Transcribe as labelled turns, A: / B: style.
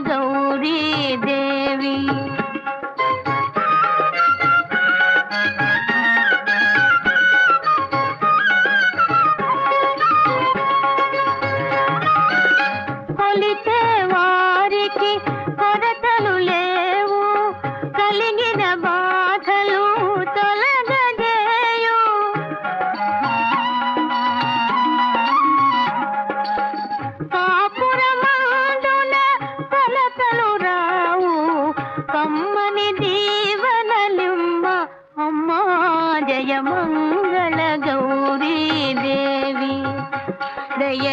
A: గౌరీ దేవి. కొలిచే వారికి కొరతలు లేవు, కలిగిన బాధలు తొలగజేయు. కాపురమందున కలతలు రావు, కమ్మని దీవనలిమ్మ అమ్మా జయ మంగళ గౌరీ దేవి. దయ